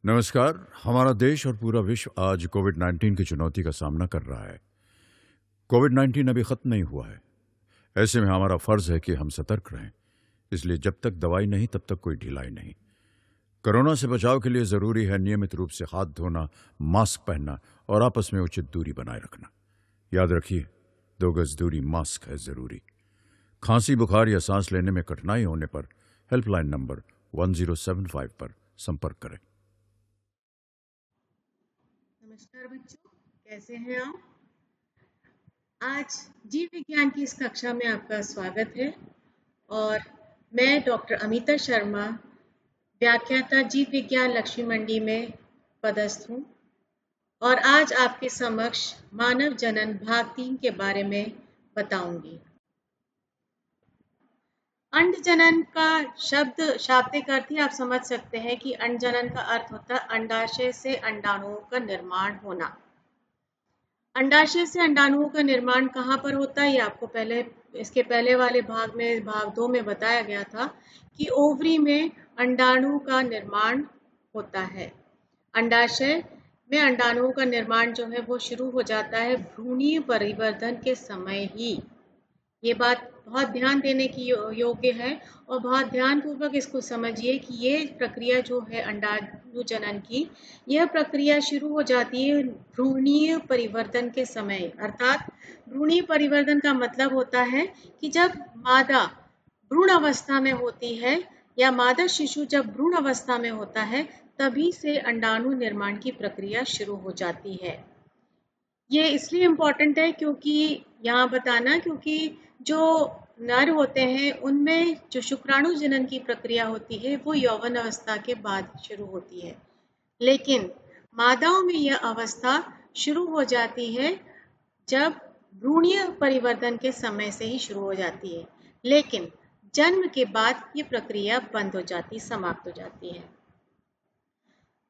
नमस्कार। हमारा देश और पूरा विश्व आज कोविड-19 की चुनौती का सामना कर रहा है। कोविड-19 अभी खत्म नहीं हुआ है। ऐसे में हमारा फर्ज है कि हम सतर्क रहें। इसलिए जब तक दवाई नहीं तब तक कोई ढिलाई नहीं। कोरोना से बचाव के लिए जरूरी है नियमित रूप से हाथ धोना, मास्क पहनना और आपस में उचित दूरी बनाए रखना। याद रखिए, 2 गज दूरी, मास्क है जरूरी। खांसी, बुखार या सांस लेने में कठिनाई होने पर हेल्पलाइन नंबर 1075 पर संपर्क करें। नमस्कार बच्चों, कैसे हैं आप? आज जीव विज्ञान की इस कक्षा में आपका स्वागत है और मैं डॉक्टर अमिता शर्मा, व्याख्याता जीव विज्ञान लक्ष्मी मंडी में पदस्थ हूँ और आज आपके समक्ष मानव जनन भाग 3 के बारे में बताऊंगी। अंड जनन का शब्द शाब्दिक अर्थ ही आप समझ सकते हैं कि अंड जनन का अर्थ होता है अंडाशय से अंडाणुओं का निर्माण होना। अंडाशय से अंडाणुओं का निर्माण कहाँ पर होता है, ये आपको इसके पहले वाले भाग 2 में बताया गया था कि ओवरी में अंडाणु का निर्माण होता है। अंडाशय में अंडाणुओं का निर्माण जो है वो शुरू हो जाता है भ्रूणीय परिवर्धन के समय ही। ये बात बहुत ध्यान देने की योग्य है और बहुत ध्यानपूर्वक इसको समझिए कि ये प्रक्रिया जो है अंडाणु जनन की, यह प्रक्रिया शुरू हो जाती है भ्रूणीय परिवर्तन के समय। अर्थात भ्रूणीय परिवर्तन का मतलब होता है कि जब मादा भ्रूण अवस्था में होती है या मादा शिशु जब भ्रूण अवस्था में होता है, तभी से अंडाणु निर्माण की प्रक्रिया शुरू हो जाती है। ये इसलिए इम्पोर्टेंट है क्योंकि जो नर होते हैं उनमें जो शुक्राणु जनन की प्रक्रिया होती है वो यौवन अवस्था के बाद शुरू होती है, लेकिन मादाओं में यह अवस्था शुरू हो जाती है जब भ्रूणीय परिवर्तन के समय से ही शुरू हो जाती है, लेकिन जन्म के बाद ये प्रक्रिया समाप्त हो जाती है।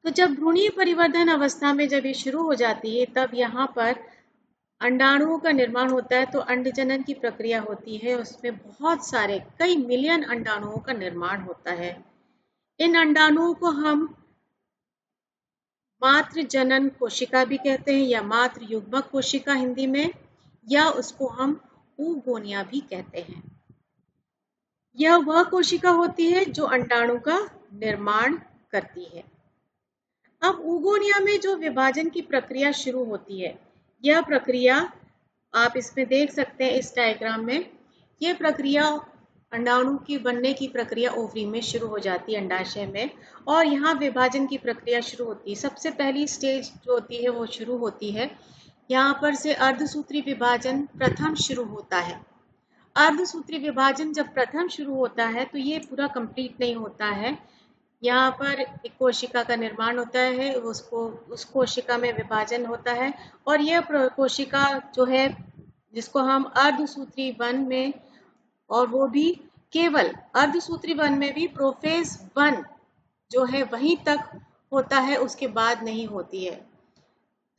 तो जब भ्रूणीय परिवर्धन अवस्था में जब ये शुरू हो जाती है, तब यहाँ पर अंडाणुओं का निर्माण होता है। तो अंड जनन की प्रक्रिया होती है, उसमें बहुत सारे कई मिलियन अंडाणुओं का निर्माण होता है। इन अंडाणुओं को हम मातृ जनन कोशिका भी कहते हैं या मातृ युग्मक कोशिका हिंदी में, या उसको हम oogonia भी कहते हैं। यह वह कोशिका होती है जो अंडाणु का निर्माण करती है। अब oogonia में जो विभाजन की प्रक्रिया शुरू होती है, यह प्रक्रिया आप इसमें देख सकते हैं इस डायग्राम में। यह प्रक्रिया अंडाणु की बनने की प्रक्रिया ओवरी में शुरू हो जाती है, अंडाशय में, और यहाँ विभाजन की प्रक्रिया शुरू होती है। सबसे पहली स्टेज जो होती है वो शुरू होती है, यहाँ पर से अर्धसूत्री विभाजन प्रथम शुरू होता है। अर्धसूत्री विभाजन जब प्रथम शुरू होता है तो ये पूरा कंप्लीट नहीं होता है। यहाँ पर एक कोशिका का निर्माण होता है, उस कोशिका में विभाजन होता है और यह कोशिका जो है जिसको हम अर्धसूत्री वन में, और वो भी केवल अर्धसूत्री वन में भी प्रोफेज 1 जो है वहीं तक होता है, उसके बाद नहीं होती है।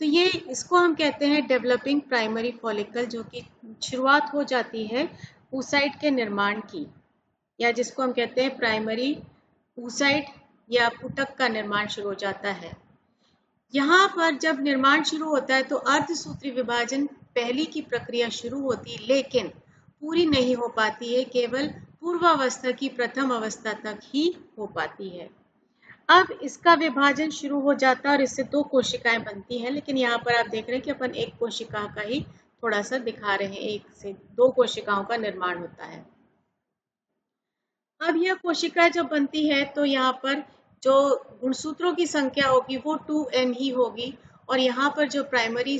तो ये इसको हम कहते हैं डेवलपिंग प्राइमरी फॉलिकल, जो कि शुरुआत हो जाती है oocyte के निर्माण की, या जिसको हम कहते हैं प्राइमरी oocyte या पुटक का निर्माण शुरू हो जाता है। यहाँ पर जब निर्माण शुरू होता है तो अर्धसूत्री विभाजन पहली की प्रक्रिया शुरू होती है, लेकिन पूरी नहीं हो पाती है, केवल पूर्वावस्था की प्रथम अवस्था तक ही हो पाती है। अब इसका विभाजन शुरू हो जाता है और इससे 2 कोशिकाएं बनती हैं, लेकिन यहाँ पर आप देख रहे हैं कि अपन एक कोशिका का ही थोड़ा सा दिखा रहे हैं, 1 से 2 कोशिकाओं का निर्माण होता है। अब यह कोशिका जब बनती है तो यहाँ पर जो गुणसूत्रों की संख्या होगी वो 2n ही होगी, और यहाँ पर जो प्राइमरी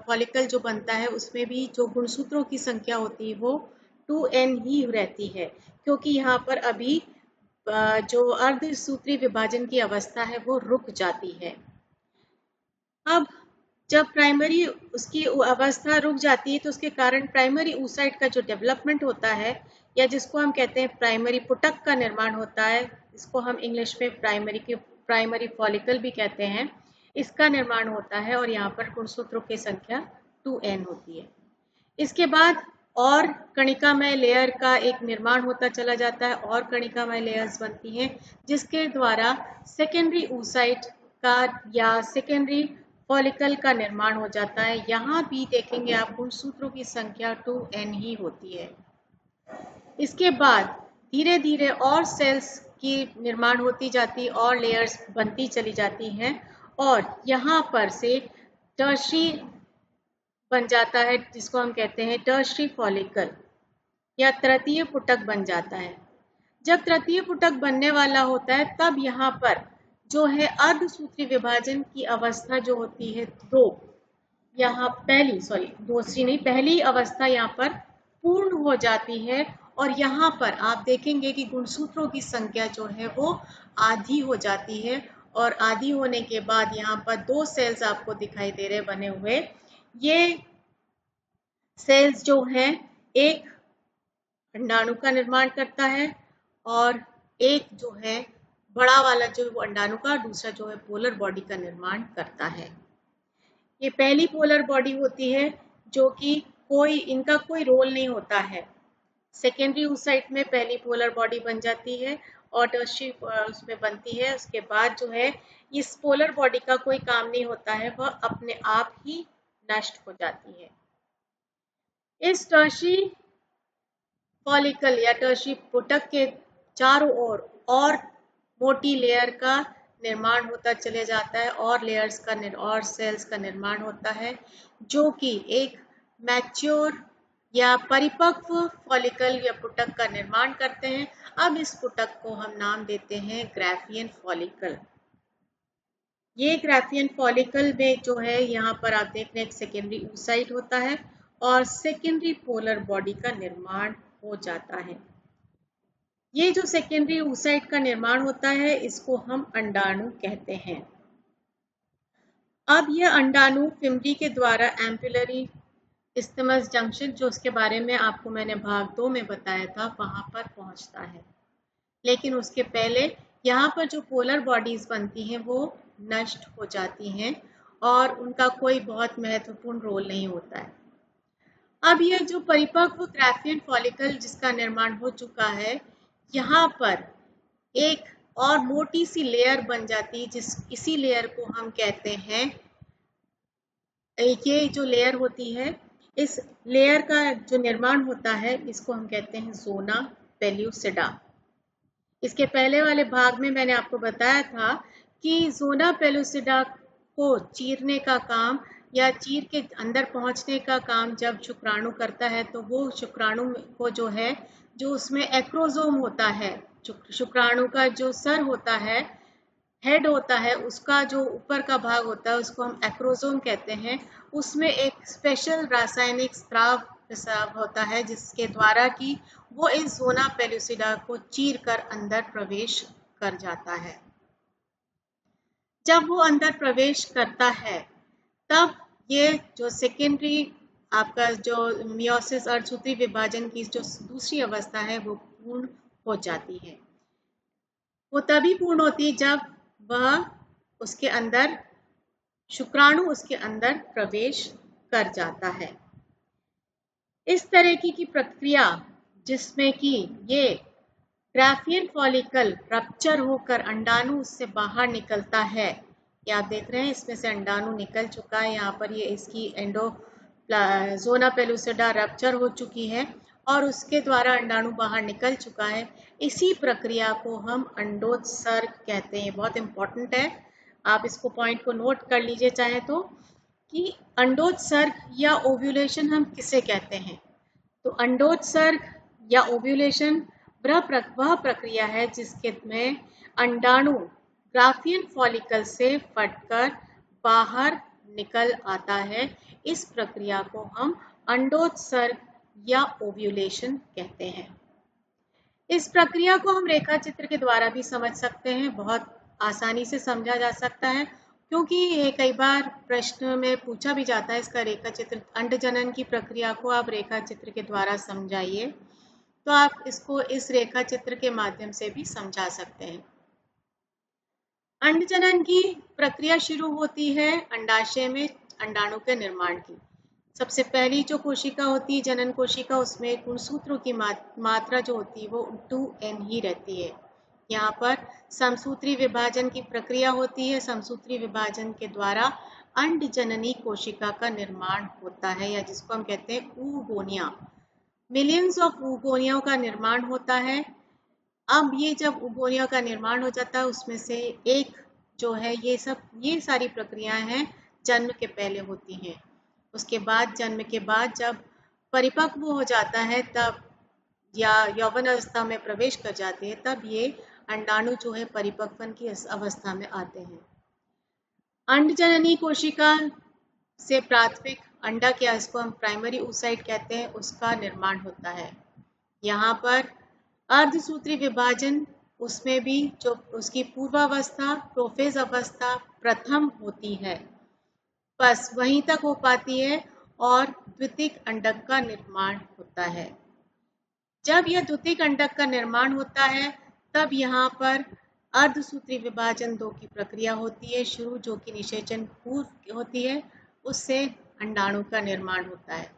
फॉलिकल जो बनता है उसमें भी जो गुणसूत्रों की संख्या होती है वो 2n ही रहती है, क्योंकि यहाँ पर अभी जो अर्धसूत्री विभाजन की अवस्था है वो रुक जाती है। अब जब प्राइमरी उसकी अवस्था रुक जाती है तो उसके कारण प्राइमरी oocyte का जो डेवलपमेंट होता है, या जिसको हम कहते हैं प्राइमरी पुटक का निर्माण होता है, इसको हम इंग्लिश में प्राइमरी फॉलिकल भी कहते हैं, इसका निर्माण होता है और यहाँ पर गुणसूत्रों की संख्या 2n होती है। इसके बाद और कणिकामय लेयर का एक निर्माण होता चला जाता है और कणिकामय लेयर्स बनती हैं, जिसके द्वारा सेकेंडरी oocyte का या सेकेंडरी फॉलिकल का निर्माण हो जाता है। यहाँ भी देखेंगे आप गुणसूत्रों की संख्या 2n ही होती है। इसके बाद धीरे धीरे और सेल्स की निर्माण होती जाती और लेयर्स बनती चली जाती हैं और यहाँ पर से टर्शरी बन जाता है, जिसको हम कहते हैं टर्शरी फॉलिकल या तृतीय पुटक बन जाता है। जब तृतीय पुटक बनने वाला होता है तब यहाँ पर जो है अर्धसूत्री विभाजन की अवस्था जो होती है पहली अवस्था यहाँ पर पूर्ण हो जाती है और यहाँ पर आप देखेंगे कि गुणसूत्रों की संख्या जो है वो आधी हो जाती है और आधी होने के बाद यहाँ पर 2 सेल्स आपको दिखाई दे रहे बने हुए। ये सेल्स जो है एक अंडाणु का निर्माण करता है और एक जो है बड़ा वाला जो वो अंडाणु का, दूसरा जो है पोलर बॉडी का निर्माण करता है। ये पहली पोलर बॉडी होती है जो कि इनका कोई रोल नहीं होता है। सेकेंडरी oocyte में पहली पोलर बॉडी बन जाती है और टर्शरी उसमें बनती है। उसके बाद जो है इस पोलर बॉडी का कोई काम नहीं होता है, वह अपने आप ही नष्ट हो जाती है। इस टर्शरी फॉलिकल या टर्शरी पुटक के चारों ओर और मोटी लेयर का निर्माण होता चले जाता है और सेल्स का निर्माण होता है जो कि एक मैच्योर या परिपक्व फॉलिकल या पुटक का निर्माण करते हैं। अब इस पुटक को हम नाम देते हैं ग्राफियन फॉलिकल। ये ग्राफियन फॉलिकल में जो है यहाँ पर आप देख रहे हैं एक सेकेंडरी oocyte होता है और सेकेंडरी पोलर बॉडी का निर्माण हो जाता है। ये जो सेकेंडरी oocyte का निर्माण होता है इसको हम अंडाणु कहते हैं। अब यह अंडाणु फिमरी के द्वारा एम्पुलरी इस्थिमस जंक्शन, जो उसके बारे में आपको मैंने भाग 2 में बताया था, वहां पर पहुंचता है। लेकिन उसके पहले यहाँ पर जो पोलर बॉडीज बनती हैं वो नष्ट हो जाती हैं और उनका कोई बहुत महत्वपूर्ण रोल नहीं होता है। अब यह जो परिपक्व ग्राफियन फॉलिकल जिसका निर्माण हो चुका है, यहाँ पर एक और मोटी सी लेयर बन जाती है इसी लेयर को हम कहते हैं, ये जो लेयर होती है इस लेयर का जो निर्माण होता है इसको हम कहते हैं ज़ोना पेल्यूसिडा। इसके पहले वाले भाग में मैंने आपको बताया था कि ज़ोना पेल्यूसिडा को चीरने का काम या चीर के अंदर पहुंचने का काम जब शुक्राणु करता है तो वो शुक्राणु को जो है, जो उसमें एक्रोसोम होता है, शुक्राणु का जो सर होता है, हेड होता है, उसका जो ऊपर का भाग होता है उसको हम एक्रोसोम कहते हैं। उसमें एक स्पेशल रासायनिक स्राव होता है जिसके द्वारा कि वो इस ज़ोना पेल्यूसिडा को चीर कर अंदर प्रवेश कर जाता है। जब वो अंदर प्रवेश करता है तब ये जो सेकेंडरी आपका जो मियोसिस अर्धसूत्री विभाजन की जो दूसरी अवस्था है वो पूर्ण हो जाती है। वो तभी पूर्ण होती है जब वह उसके अंदर शुक्राणु उसके अंदर प्रवेश कर जाता है। इस तरह की प्रक्रिया जिसमें कि ये ग्राफियन फॉलिकल रप्चर होकर अंडाणु उससे बाहर निकलता है, ये आप देख रहे हैं इसमें से अंडाणु निकल चुका है। यहाँ पर ये इसकी ज़ोना पेल्यूसिडा रप्चर हो चुकी है और उसके द्वारा अंडाणु बाहर निकल चुका है। इसी प्रक्रिया को हम अंडोत्सर्ग कहते हैं। बहुत इंपॉर्टेंट है, आप इसको पॉइंट को नोट कर लीजिए चाहे तो, कि अंडोत्सर्ग या ओव्यूलेशन हम किसे कहते हैं। तो अंडोत्सर्ग या ओव्यूलेशन वह प्रक्रिया है जिसके में अंडाणु ग्राफियन फॉलिकल से फटकर बाहर निकल आता है। इस प्रक्रिया को हम अंडोत्सर्ग या ओव्यूलेशन कहते हैं। इस प्रक्रिया को हम रेखा चित्र के द्वारा भी समझ सकते हैं, बहुत आसानी से समझा जा सकता है क्योंकि ये कई बार प्रश्न में पूछा भी जाता है इसका रेखा चित्र। अंडजनन की प्रक्रिया को आप रेखा चित्र के द्वारा समझाइए, तो आप इसको इस रेखा चित्र के माध्यम से भी समझा सकते हैं। अंडजनन की प्रक्रिया शुरू होती है अंडाशय में अंडाणु के निर्माण की। सबसे पहली जो कोशिका होती है जनन कोशिका, उसमें गुणसूत्रों की मात्रा जो होती है वो 2n ही रहती है। यहाँ पर समसूत्री विभाजन की प्रक्रिया होती है। समसूत्री विभाजन के द्वारा अंडजननी कोशिका का निर्माण होता है, या जिसको हम कहते हैं oogonia। मिलियंस ऑफ oogonia का निर्माण होता है। अब ये जब oogonia का निर्माण हो जाता है, उसमें से एक जो है, ये सारी प्रक्रियाएं हैं जन्म के पहले होती हैं। उसके बाद जन्म के बाद जब परिपक्व हो जाता है, तब या यौवन अवस्था में प्रवेश कर जाते हैं, तब ये अंडाणु जो है परिपक्वन की अवस्था में आते हैं। अंडजननी कोशिका से प्राथमिक अंडा, क्या इसको हम प्राइमरी oocyte कहते हैं, उसका निर्माण होता है। यहाँ पर अर्धसूत्री विभाजन, उसमें भी जो उसकी पूर्वावस्था प्रोफेज अवस्था प्रथम होती है, बस वहीं तक हो पाती है, और द्वितीयक अंडक का निर्माण होता है। जब यह द्वितीयक अंडक का निर्माण होता है, तब यहाँ पर अर्धसूत्री विभाजन 2 की प्रक्रिया होती है शुरू, जो कि निषेचन पूर्व होती है, उससे अंडाणु का निर्माण होता है।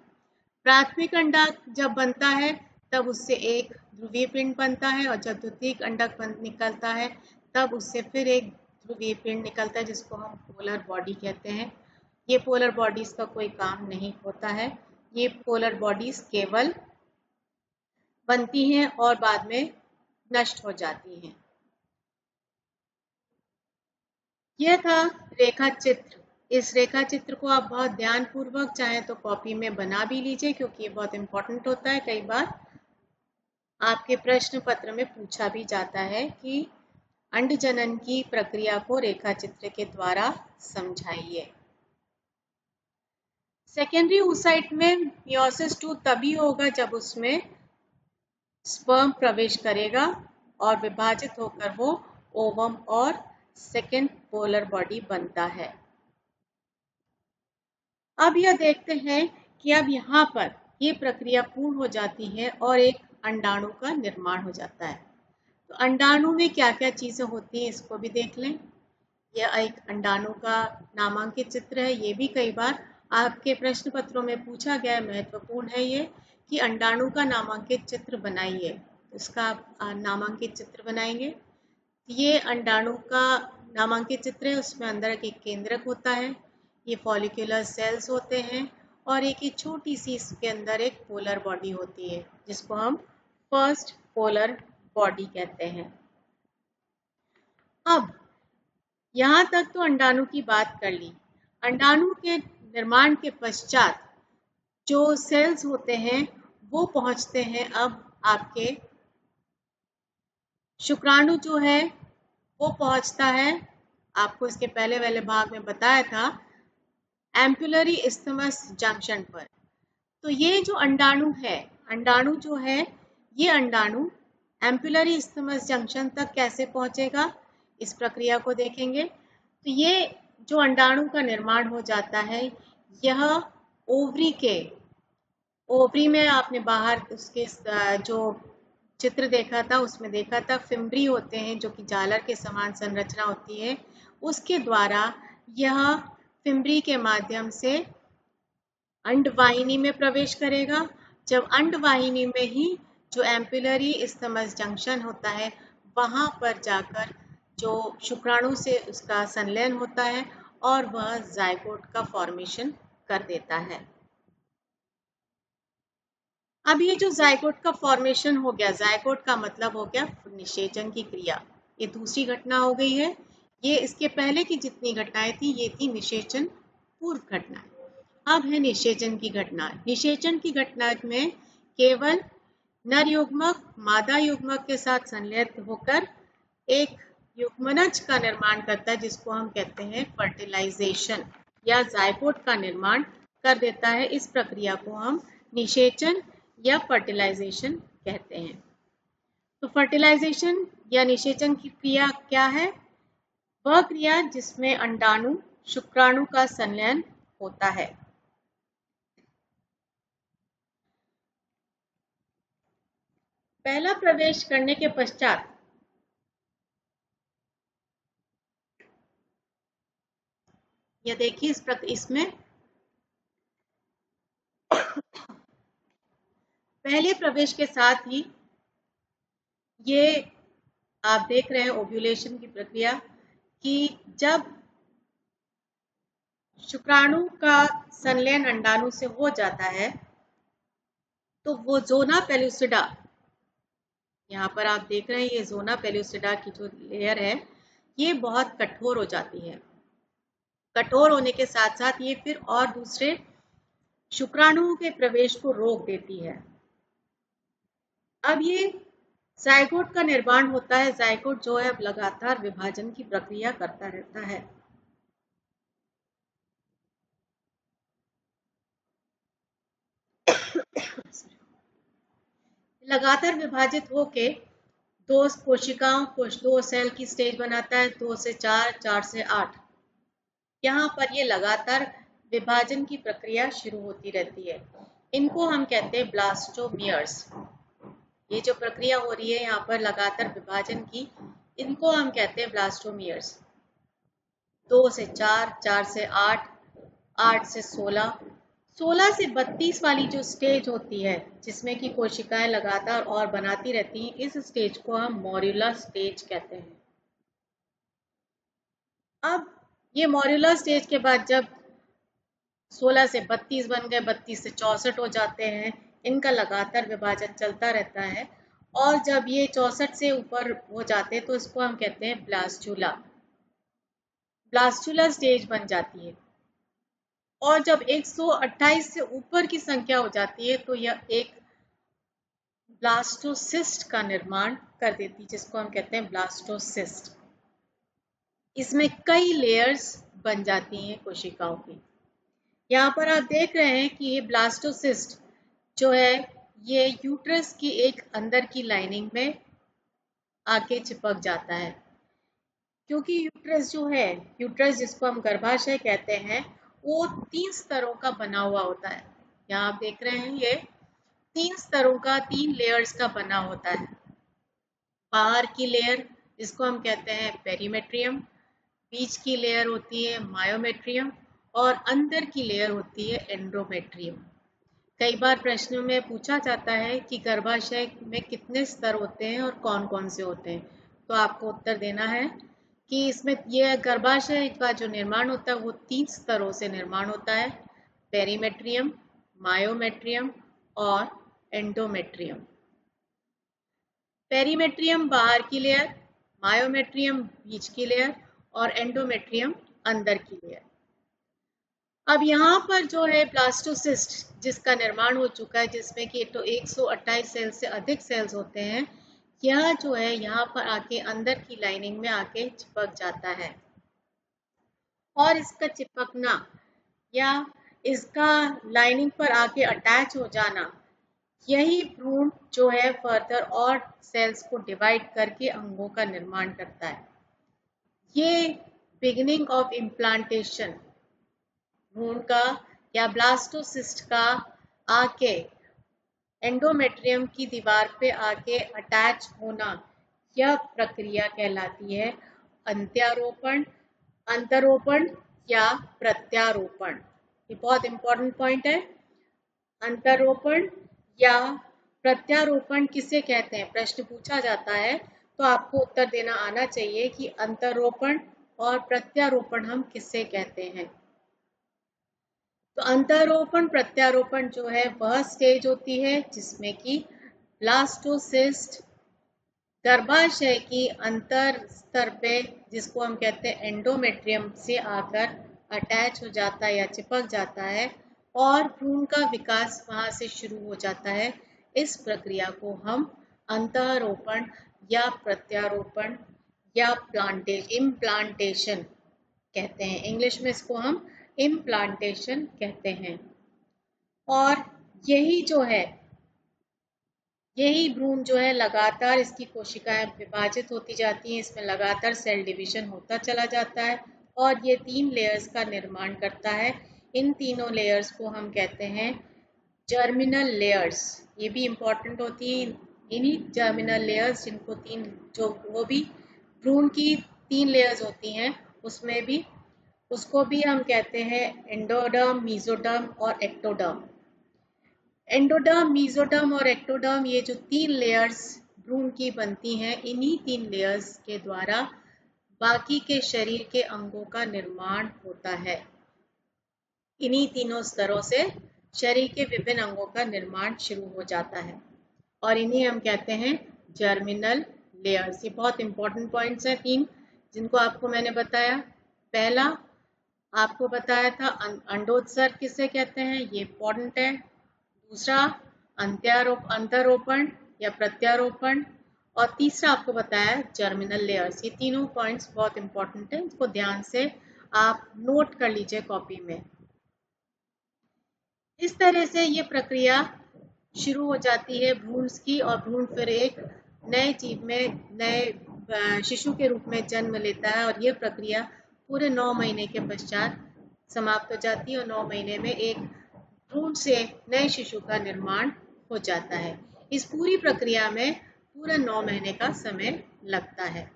प्राथमिक अंडक जब बनता है, तब उससे एक ध्रुवीय पिंड बनता है, और जब द्वितीयक अंडक निकलता है, तब उससे फिर एक ध्रुवीय पिंड निकलता है, जिसको हम पोलर बॉडी कहते हैं। ये पोलर बॉडीज का कोई काम नहीं होता है। ये पोलर बॉडीज केवल बनती हैं और बाद में नष्ट हो जाती हैं। यह था रेखा चित्र। इस रेखा चित्र को आप बहुत ध्यानपूर्वक चाहे तो कॉपी में बना भी लीजिए, क्योंकि ये बहुत इंपॉर्टेंट होता है। कई बार आपके प्रश्न पत्र में पूछा भी जाता है कि अंडजनन की प्रक्रिया को रेखा चित्र के द्वारा समझाइए। सेकेंडरी oocyte में मियोसिस 2 तभी होगा जब उसमें स्पर्म प्रवेश करेगा और विभाजित होकर वो ओवम और सेकेंड पोलर बॉडी बनता है। अब यह देखते हैं कि अब यहाँ पर ये प्रक्रिया पूर्ण हो जाती है और एक अंडाणु का निर्माण हो जाता है। तो अंडाणु में क्या क्या चीजें होती हैं, इसको भी देख लें। यह एक अंडाणु का नामांकित चित्र है। ये भी कई बार आपके प्रश्न पत्रों में पूछा गया है, महत्वपूर्ण है ये कि अंडाणु का नामांकित चित्र बनाइए। इसका आप नामांकित चित्र बनाएंगे। ये अंडाणु का नामांकित चित्र है, उसमें अंदर एक केंद्रक होता है, ये फॉलिकुलर सेल्स होते हैं, और एक ही छोटी सी इसके अंदर एक पोलर बॉडी होती है, जिसको हम फर्स्ट पोलर बॉडी कहते हैं। अब यहाँ तक तो अंडाणु की बात कर ली। अंडाणु के निर्माण के पश्चात जो सेल्स होते हैं वो पहुंचते हैं अब आपके शुक्राणु जो है वो पहुंचता है, आपको इसके पहले वाले भाग में बताया था, एम्पुलरी इस्थमस जंक्शन पर। तो ये जो अंडाणु है, अंडाणु जो है, ये अंडाणु एम्पुलरी इस्थमस जंक्शन तक कैसे पहुंचेगा, इस प्रक्रिया को देखेंगे। तो ये जो अंडाणु का निर्माण हो जाता है, यह ओवरी में आपने बाहर उसके जो चित्र देखा था, उसमें देखा था फिम्बरी होते हैं, जो कि जालर के समान संरचना होती है। उसके द्वारा यह फिम्बरी के माध्यम से अंडवाहिनी में प्रवेश करेगा। जब अंडवाहिनी में ही जो एम्पुलरी इस्थमस जंक्शन होता है, वहां पर जाकर जो शुक्राणु से उसका संलयन होता है और वह जायगोट का फॉर्मेशन कर देता है। अब ये जो जायगोट का फॉर्मेशन हो गया, जायगोट का मतलब हो गया निषेचन की क्रिया, ये दूसरी घटना हो गई है। ये इसके पहले की जितनी घटनाएं थी, ये थी निषेचन पूर्व घटनाएं। अब है निषेचन की घटना। निषेचन की घटना में केवल नर युग्मक मादा युग्मक के साथ संलयित होकर एक युग्मनज का निर्माण करता है, जिसको हम कहते हैं फर्टिलाइजेशन, या जायगोट का निर्माण कर देता है। इस प्रक्रिया को हम निषेचन या फर्टिलाइजेशन कहते हैं। तो फर्टिलाइजेशन या निषेचन की क्रिया क्या है? वह क्रिया जिसमें अंडाणु शुक्राणु का संलयन होता है। पहला प्रवेश करने के पश्चात यह देखिए, इसमें पहले प्रवेश के साथ ही ये आप देख रहे हैं ओव्यूलेशन की प्रक्रिया कि जब शुक्राणु का संलयन अंडाणु से हो जाता है तो वो जोना पेलुसिडा, यहाँ पर आप देख रहे हैं ये जोना पेलुसिडा की जो लेयर है ये बहुत कठोर हो जाती है। कठोर होने के साथ साथ ये फिर और दूसरे शुक्राणुओं के प्रवेश को रोक देती है। अब ये जाइगोट का निर्माण होता है। जाइगोट जो है अब लगातार विभाजन की प्रक्रिया करता रहता है। लगातार विभाजित होके दो कोशिकाओं को दो सेल की स्टेज बनाता है, 2 से 4, 4 से 8। यहाँ पर ये लगातार विभाजन की प्रक्रिया शुरू होती रहती है। इनको हम कहते हैं ब्लास्टोमियर्स। ये जो प्रक्रिया हो रही है यहाँ पर लगातार विभाजन की, इनको हम कहते हैं ब्लास्टोमियर्स। 2 से 4, 4 से 8, 8 से 16, 16 से 32 वाली जो स्टेज होती है जिसमें कि कोशिकाएं लगातार और बनाती रहती हैं, इस स्टेज को हम मॉड्यूलर स्टेज कहते हैं। अब ये मॉड्यूलर स्टेज के बाद जब 16 से 32 बन गए, 32 से 64 हो जाते हैं, इनका लगातार विभाजन चलता रहता है और जब ये 64 से ऊपर हो जाते हैं तो इसको हम कहते हैं ब्लास्टुला। ब्लास्टुला स्टेज बन जाती है और जब 128 से ऊपर की संख्या हो जाती है तो यह एक ब्लास्टोसिस्ट का निर्माण कर देती है, जिसको हम कहते हैं ब्लास्टोसिस्ट। इसमें कई लेयर्स बन जाती हैं कोशिकाओं की। यहाँ पर आप देख रहे हैं कि ये ब्लास्टोसिस्ट जो है ये यूट्रस की एक अंदर की लाइनिंग में आके चिपक जाता है, क्योंकि यूट्रस जो है, यूट्रस जिसको हम गर्भाशय कहते हैं, वो 3 स्तरों का बना हुआ होता है। यहाँ आप देख रहे हैं ये 3 स्तरों का, 3 लेयर्स का बना होता है। बाहर की लेयर जिसको हम कहते हैं पेरीमेट्रियम, बीच की लेयर होती है मायोमेट्रियम और अंदर की लेयर होती है एंडोमेट्रियम। कई बार प्रश्नों में पूछा जाता है कि गर्भाशय में कितने स्तर होते हैं और कौन कौन से होते हैं, तो आपको उत्तर देना है कि इसमें यह गर्भाशय का जो निर्माण होता है वो 3 स्तरों से निर्माण होता है, पेरीमेट्रियम, मायोमेट्रियम और एंडोमेट्रियम। पेरीमेट्रियम बाहर की लेयर, मायोमेट्रियम बीच की लेयर और एंडोमेट्रियम अंदर की लेयर। अब यहाँ पर जो है ब्लास्टोसिस्ट जिसका निर्माण हो चुका है, जिसमें कि तो 128 सेल से अधिक सेल्स होते हैं, यह जो है यहाँ पर आके अंदर की लाइनिंग में आके चिपक जाता है और इसका चिपकना या इसका लाइनिंग पर आके अटैच हो जाना, यही भ्रूण जो है फर्दर और सेल्स को डिवाइड करके अंगों का निर्माण करता है। ये बिगिनिंग ऑफ इम्प्लांटेशन भ्रूण का या ब्लास्टोसिस्ट का आके एंडोमेट्रियम की दीवार पे आके अटैच होना, यह प्रक्रिया कहलाती है अंत्यारोपण, अंतरोपण या प्रत्यारोपण। ये बहुत इंपॉर्टेंट पॉइंट है। अंतरोपण या प्रत्यारोपण किसे कहते हैं, प्रश्न पूछा जाता है तो आपको उत्तर देना आना चाहिए कि अंतरोपण और प्रत्यारोपण हम किसे कहते हैं। तो अंतरोपण प्रत्यारोपण जो है वह स्टेज होती है जिसमें कि ब्लास्टोसिस्ट गर्भाशय की अंतर स्तर पे, जिसको हम कहते हैं एंडोमेट्रियम से आकर अटैच हो जाता है या चिपक जाता है और भ्रूण का विकास वहां से शुरू हो जाता है। इस प्रक्रिया को हम अंतरोपण या प्रत्यारोपण या इम्प्लांटेशन कहते हैं। इंग्लिश में इसको हम इम्प्लांटेशन कहते हैं। और यही जो है, यही भ्रूण जो है लगातार इसकी कोशिकाएं विभाजित होती जाती हैं, इसमें लगातार सेल डिवीजन होता चला जाता है और ये 3 लेयर्स का निर्माण करता है। इन तीनों लेयर्स को हम कहते हैं जर्मिनल लेयर्स। ये भी इम्पॉर्टेंट होती है, इन्हीं जर्मिनल लेयर्स जिनको 3 जो वो भी भ्रूण की 3 लेयर्स होती हैं, उसमें भी उसको भी हम कहते हैं एंडोडर्म, मेसोडर्म और एक्टोडर्म। एंडोडर्म, मेसोडर्म और एक्टोडर्म, ये जो 3 लेयर्स भ्रूण की बनती हैं। इन्हीं 3 लेयर्स के द्वारा बाकी के शरीर के अंगों का निर्माण होता है। इन्हीं तीनों स्तरों से शरीर के विभिन्न अंगों का निर्माण शुरू हो जाता है और इन्हें हम कहते हैं जर्मिनल लेयर्स। ये बहुत इंपॉर्टेंट पॉइंट्स हैं 3 जिनको आपको मैंने बताया। पहला आपको बताया था अंडोत्सर्ग किसे कहते हैं, ये इंपॉर्टेंट है। दूसरा अंतरोपण या प्रत्यारोपण और तीसरा आपको बताया जर्मिनल लेयर्स। ये तीनों पॉइंट्स बहुत इंपॉर्टेंट है, इसको ध्यान से आप नोट कर लीजिए कॉपी में। इस तरह से ये प्रक्रिया शुरू हो जाती है भ्रूण की और भ्रूण फिर एक नए जीव में नए शिशु के रूप में जन्म लेता है और ये प्रक्रिया पूरे 9 महीने के पश्चात समाप्त हो जाती है और 9 महीने में एक भ्रूण से नए शिशु का निर्माण हो जाता है। इस पूरी प्रक्रिया में पूरा 9 महीने का समय लगता है।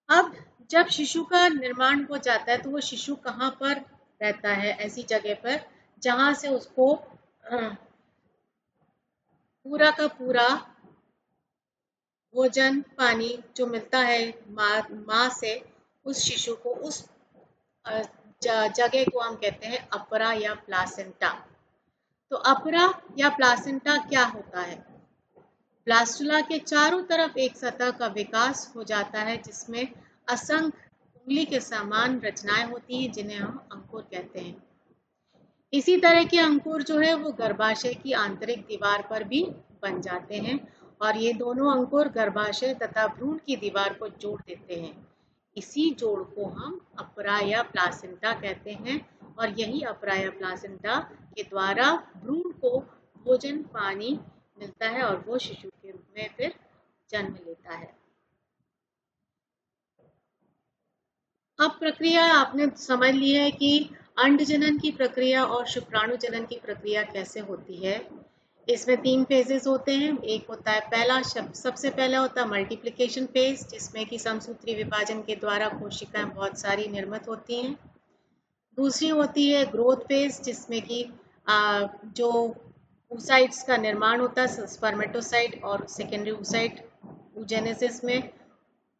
अब जब शिशु का निर्माण हो जाता है तो वो शिशु कहाँ पर रहता है, ऐसी जगह पर जहां से उसको पूरा का पूरा भोजन पानी जो मिलता है माँ से उस शिशु को, उस जगह को हम कहते हैं अपरा या प्लासेंटा। तो अपरा या प्लासेंटा क्या होता है? ब्लास्टुला के चारों तरफ एक सतह का विकास हो जाता है जिसमें असंख्य उंगली के समान रचनाएं होती हैं जिन्हें हम अंकुर कहते हैं। इसी तरह के अंकुर जो है वो गर्भाशय की आंतरिक दीवार पर भी बन जाते हैं और ये दोनों अंकुर गर्भाशय तथा भ्रूण की दीवार को जोड़ देते हैं। इसी जोड़ को हम अपरा या प्लासेंटा कहते हैं और यही अपरा या प्लासेंटा के द्वारा भ्रूण को भोजन पानी मिलता है और वो शिशु के रूप में फिर जन्म लेता है। अब प्रक्रिया आपने समझ ली है कि अंड जनन की प्रक्रिया और शुक्राणु जनन की प्रक्रिया कैसे होती है। इसमें 3 फेजेस होते हैं। एक होता है पहला सबसे पहला होता है मल्टीप्लिकेशन फेज जिसमें कि समसूत्री विभाजन के द्वारा कोशिकाएं बहुत सारी निर्मित होती हैं। दूसरी होती है ग्रोथ फेज जिसमें कि जो oocytes का निर्माण होता है, स्पर्मेटोसाइट और सेकेंडरी oocyte oogenesis में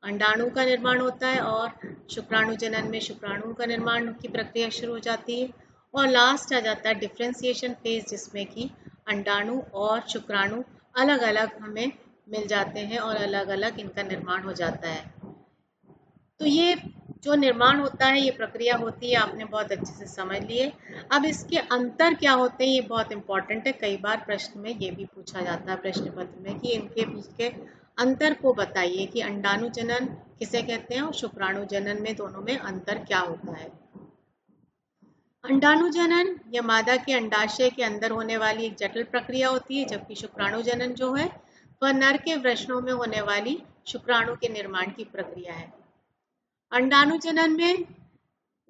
अंडाणु का निर्माण होता है और शुक्राणु जनन में शुक्राणु का निर्माण की प्रक्रिया शुरू हो जाती है। और लास्ट आ जाता है डिफरेंशिएशन फेज जिसमें कि अंडाणु और शुक्राणु अलग अलग हमें मिल जाते हैं और अलग अलग इनका निर्माण हो जाता है। तो ये जो निर्माण होता है, ये प्रक्रिया होती है, आपने बहुत अच्छे से समझ लिए। अब इसके अंतर क्या होते हैं, ये बहुत इंपॉर्टेंट है। कई बार प्रश्न में ये भी पूछा जाता है प्रश्न पत्र में कि इनके बीच के अंतर को बताइए कि अंडाणु जनन किसे कहते हैं और शुक्राणु जनन में दोनों में अंतर क्या होता है। अंडाणु जनन या मादा के अंडाशय के अंदर होने वाली एक जटिल प्रक्रिया होती है, जबकि शुक्राणु जनन जो है वह नर के वृषणों में होने वाली शुक्राणु के निर्माण की प्रक्रिया है। अंडाणु जनन में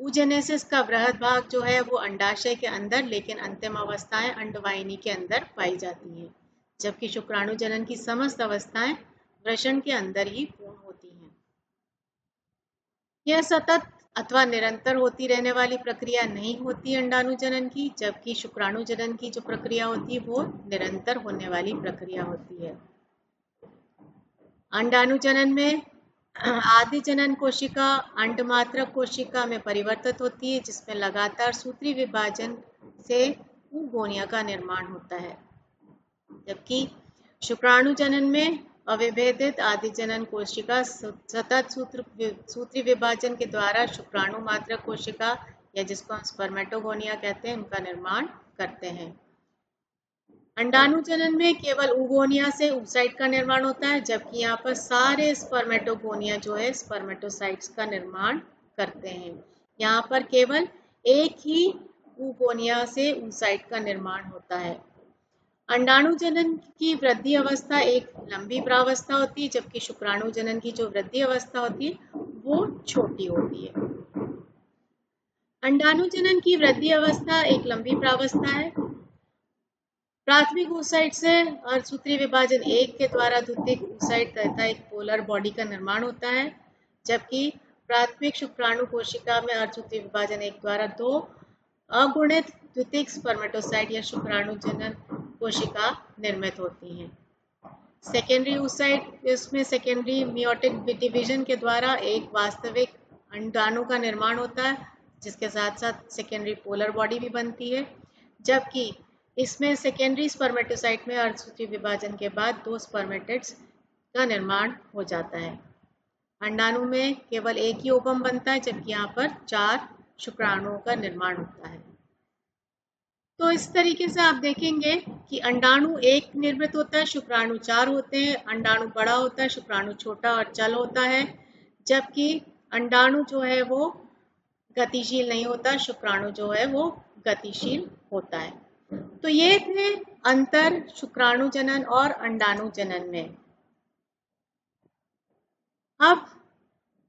oogenesis का वृहद भाग जो है वो अंडाशय के अंदर, लेकिन अंतिम अवस्थाएं अंडवाहिनी के अंदर पाई जाती हैं, जबकि शुक्राणु जनन की समस्त अवस्थाएं वृषण के अंदर ही पूर्ण होती हैं। यह सतत अथवा निरंतर होती रहने वाली प्रक्रिया नहीं होती अंडाणु जनन की, जबकि शुक्राणु जनन की जो प्रक्रिया होती है वो निरंतर होने वाली प्रक्रिया होती है। अंडाणु जनन में आदि जनन कोशिका अंडमात्रक कोशिका में परिवर्तित होती है जिसमें लगातार सूत्री विभाजन से oogonia का निर्माण होता है, जबकि शुक्राणु जनन में अविभेदित आदि जनन कोशिका सतत सूत्री विभाजन के द्वारा शुक्राणु मात्रक कोशिका या जिसको हम स्पर्मेटोगोनिया कहते हैं उनका निर्माण करते हैं। अंडाणु जनन में केवल oogonia से oocyte का निर्माण होता है, जबकि यहाँ पर सारे स्पर्मेटोगोनिया जो है स्पर्मेटोसाइट्स का निर्माण करते हैं। यहाँ पर केवल एक ही oogonia से oocyte का निर्माण होता है। अंडाणु जनन की वृद्धि अवस्था एक लंबी प्रावस्था होती है, जबकि शुक्राणु जनन की जो वृद्धि अवस्था होती है वो छोटी होती है। अंडाणु जनन की वृद्धि अवस्था एक लंबी प्रावस्था है। प्राथमिक oocyte से अर्धसूत्री विभाजन 1 के द्वारा द्वितीयक oocyte तथा एक पोलर बॉडी का निर्माण होता है, जबकि प्राथमिक शुक्राणु कोशिका में अर्धसूत्री विभाजन 1 द्वारा 2 अगुणित द्वितीयक स्पर्मेटोसाइट या शुक्राणु जनन कोशिका निर्मित होती हैं। सेकेंडरी oocyte इसमें सेकेंडरी मियोटिक डिवीजन के द्वारा एक वास्तविक अंडाणु का निर्माण होता है, जिसके साथ साथ सेकेंडरी पोलर बॉडी भी बनती है, जबकि इसमें सेकेंडरी स्पर्मेटोसाइट में अर्धसूत्रीय विभाजन के बाद 2 स्पर्मेटिड्स का निर्माण हो जाता है। अंडाणु में केवल एक ही ओवम बनता है, जबकि यहाँ पर 4 शुक्राणुओं का निर्माण होता है। तो इस तरीके से आप देखेंगे कि अंडाणु एक निर्मित होता है, शुक्राणु 4 होते हैं, अंडाणु बड़ा होता है, शुक्राणु छोटा और चल होता है, जबकि अंडाणु जो है वो गतिशील नहीं होता, शुक्राणु जो है वो गतिशील होता है। तो ये थे अंतर शुक्राणु जनन और अंडाणु जनन में। अब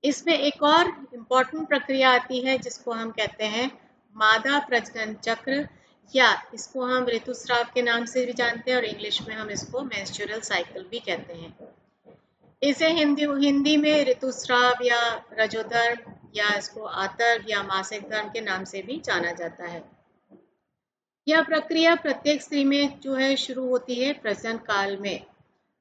इसमें एक और इम्पॉर्टेंट प्रक्रिया आती है जिसको हम कहते हैं मादा प्रजनन चक्र, या इसको हम ऋतुस्राव के नाम से भी जानते हैं और इंग्लिश में हम इसको मेंस्ट्रुअल साइकिल भी कहते हैं। इसे हिंदी में ऋतुस्राव या रजोधर्म या इसको आतर्व या मासिक धर्म के नाम से भी जाना जाता है। यह प्रक्रिया प्रत्येक स्त्री में जो है शुरू होती है प्रजनन काल में।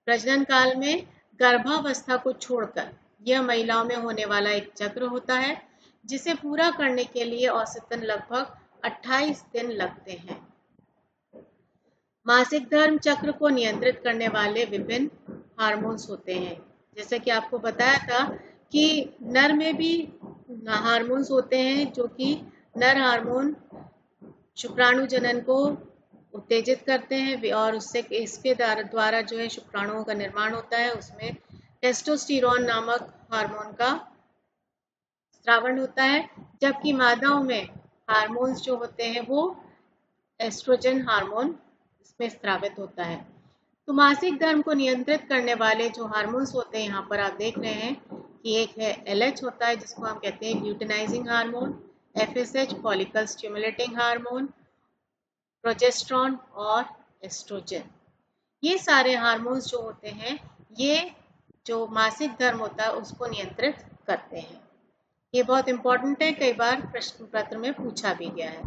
प्रजनन काल में गर्भावस्था को छोड़कर यह महिलाओं में होने वाला एक चक्र होता है, जिसे पूरा करने के लिए औसतन लगभग 28 दिन लगते हैं। मासिक धर्म चक्र को नियंत्रित करने वाले विभिन्न हार्मोन्स होते हैं। जैसे कि आपको बताया था कि नर में भी हार्मोन्स होते हैं, जो कि नर हार्मोन शुक्राणु जनन को उत्तेजित करते हैं और उससे इसके द्वारा जो है शुक्राणुओं का निर्माण होता है। उसमें टेस्टोस्टेरोन नामक हार्मोन का स्रावण होता है, जबकि मादाओं में हार्मोन्स जो होते हैं वो एस्ट्रोजन हार्मोन इसमें स्रावित होता है। तो मासिक धर्म को नियंत्रित करने वाले जो हार्मोन्स होते हैं, यहाँ पर आप देख रहे हैं कि एक है LH होता है जिसको हम कहते हैं luteinizing hormone, FSH follicle stimulating hormone, progesterone और एस्ट्रोजन। ये सारे हार्मोन्स जो होते हैं ये जो मासिक धर्म होता है उसको नियंत्रित करते हैं। ये बहुत इंपॉर्टेंट है, कई बार प्रश्न पत्र में पूछा भी गया है।